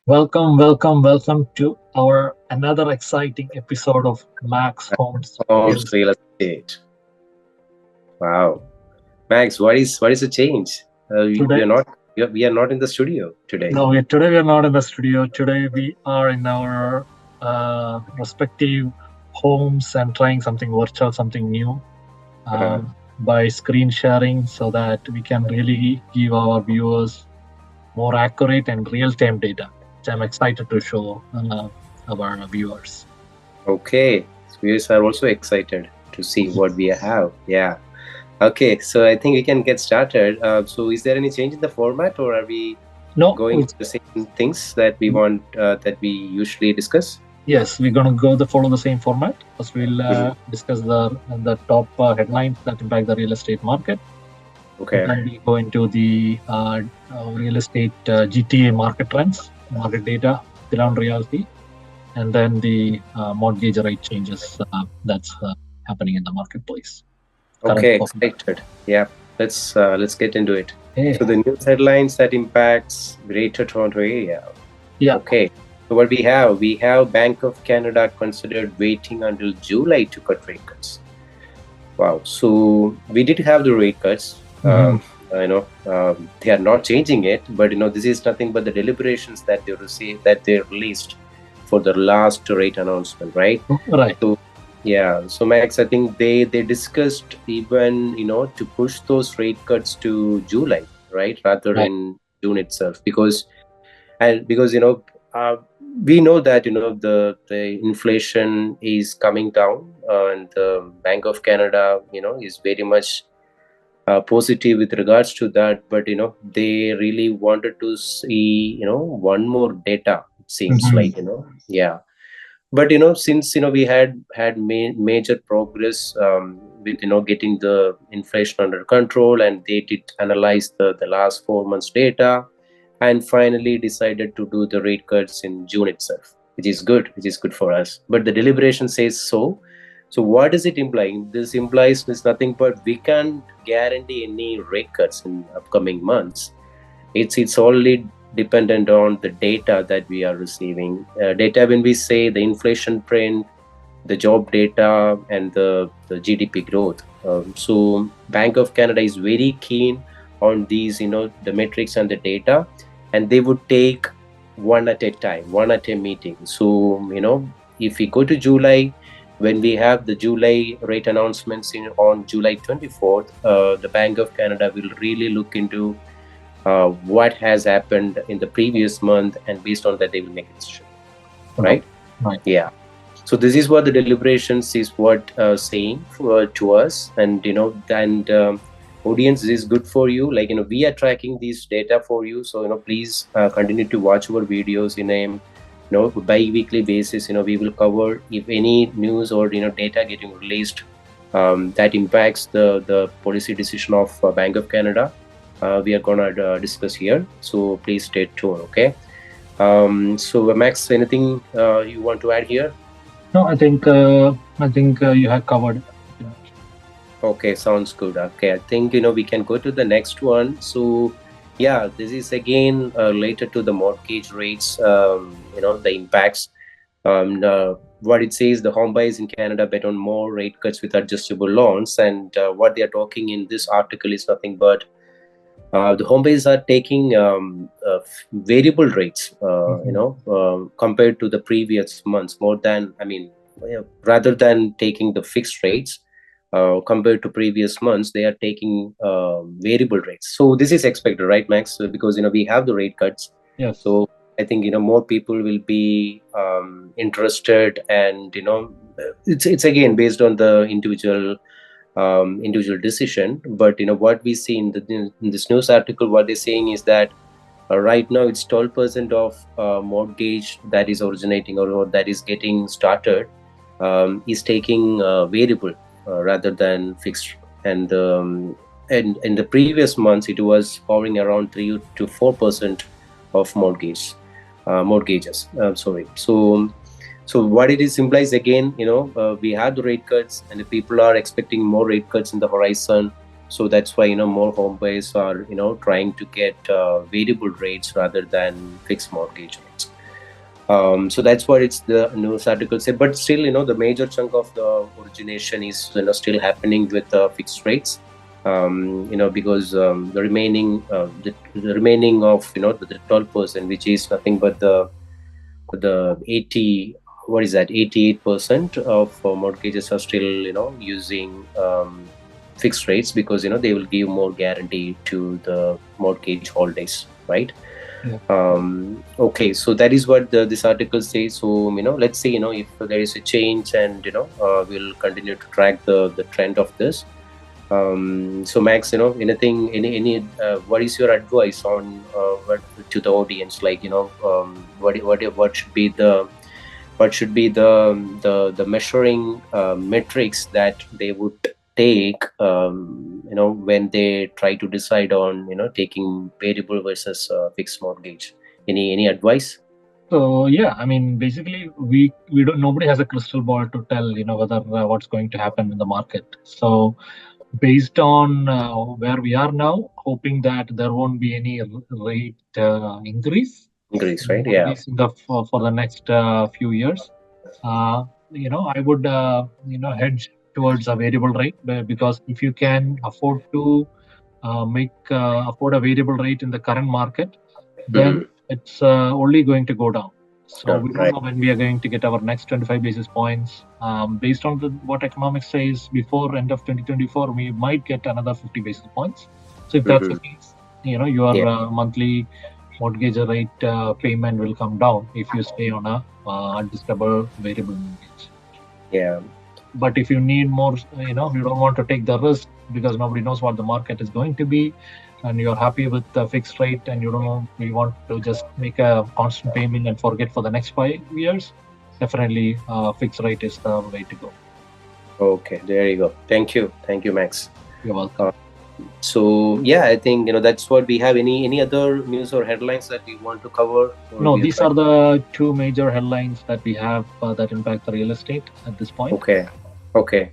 Welcome to our another exciting episode of Max Homes Real Homes Estate. real estate. Wow, Max, what is the change? We Today, are not we are not in the studio today. no, today we are not in the studio. Today we are in our respective homes and trying something virtual, something new Uh-huh. by screen sharing, so that we can really give our viewers more accurate and real-time data, which I'm excited to show our viewers. Okay, so we are also excited to see what we have. Yeah. Okay, so I think we can get started. So, is there any change in the format, or are we No, going to the same things that we want that we usually discuss? yes, we're going to follow the same format. First, we'll Mhm. discuss the top headlines that impact the real estate market. Okay. Then we go into the real estate GTA market trends, market data around reality, and then the mortgage rate changes that's happening in the marketplace. Current Okay, focus. excited. Yeah. Let's get into it. Hey, So the news headlines that impacts Greater Toronto Area. yeah. Okay. So what we have Bank of Canada considered waiting until July to cut rate cuts. Wow. So we did have the rate cuts. Mhm. They are not changing it, but this is nothing but the deliberations that they received that they released for the last rate announcement, right? Right. So yeah, so Max, I think they discussed even to push those rate cuts to July, right, rather Right. in June itself, because we know that the inflation is coming down, and the Bank of Canada is very much positive with regards to that, but they really wanted to see one more data, it seems Mhm. like, yeah. But since we had major progress with getting the inflation under control, and they did analyze the last 4 months data, and finally decided to do the rate cuts in June itself, which is good for us. But the deliberation says so what is it implying? This implies is nothing but we can't guarantee any rate cuts in upcoming months. It's only dependent on the data that we are receiving. Data, when we say the inflation print, the job data, and the GDP growth. So Bank of Canada is very keen on these, the metrics and the data, and they would take one at a time, one at a meeting. So if we go to July, when we have the July rate announcements on July 24th, the Bank of Canada will really look into what has happened in the previous month, and based on that they will make a decision, Right. right? Right. Yeah. So this is what the deliberations is what saying to us, and audience, this is good for you. Like we are tracking these data for you, so please continue to watch our videos in a bi-weekly basis. We will cover if any news or data getting released that impacts the policy decision of Bank of Canada. We are gonna discuss here, so please stay tuned. Okay. So Max, anything you want to add here? No, I think you have covered. Pretty much. Okay, sounds good. Okay, I think we can go to the next one. So, yeah, this is again related to the mortgage rates. The impacts. What it says, the home buyers in Canada bet on more rate cuts with adjustable loans, and what they are talking in this article is nothing but the home buyers are taking variable rates. Mhm. Compared to the previous months, more than rather than taking the fixed rates. Compared to previous months, they are taking variable rates. So this is expected, right, Max? Because we have the rate cuts. Yes. So I think more people will be interested, and it's again based on the individual decision. But what we see in this news article, what they're saying is that right now it's 12% of mortgage that is originating, or that is getting started, is taking variable rather than fixed. And in the previous months it was hovering around 3 to 4% of mortgages. Sorry. So what it is implies again, we have the rate cuts, and the people are expecting more rate cuts in the horizon. So that's why more home buyers are trying to get variable rates rather than fixed mortgage rates. So that's what it's the news article say. But still, the major chunk of the origination is still happening with fixed rates. Because the remaining of the 12%, which is nothing but the 80, what is that, 88% of mortgages are still using fixed rates, because they will give more guarantee to the mortgage holders, right? Yeah. Okay, so that is what this article says. So let's see if there is a change, and we'll continue to track the trend of this. So Max, anything, what is your advice on what to the audience? Like, what should be the measuring metrics that they would take, when they try to decide on taking variable versus fixed mortgage? Any advice? So yeah, I mean, basically, we don't. Nobody has a crystal ball to tell, whether what's going to happen in the market. So based on where we are now, hoping that there won't be any rate increase Increase, in right? Yeah. mortgage for the next few years. I would hedge towards a variable rate, because if you can afford to make afford a variable rate in the current market, then Mm-hmm. it's only going to go down. So we don't Right. know when we are going to get our next 25 basis points. Based on what economics says, before end of 2024, we might get another 50 basis points. So if that's the Mm-hmm. case, your Yeah. monthly mortgage rate payment will come down if you stay on a adjustable variable mortgage. Yeah. But if you need more, you don't want to take the risk because nobody knows what the market is going to be, and you're happy with the fixed rate, and you don't know, you want to just make a constant payment and forget for the next 5 years, definitely fixed rate is the way to go. Okay, there you go. Thank you, Max. You're Uh, welcome. so yeah, I think that's what we have. Any other news or headlines that we want to cover, or No, we are these trying? are the two major headlines that we have that impact the real estate at this point. Okay, okay.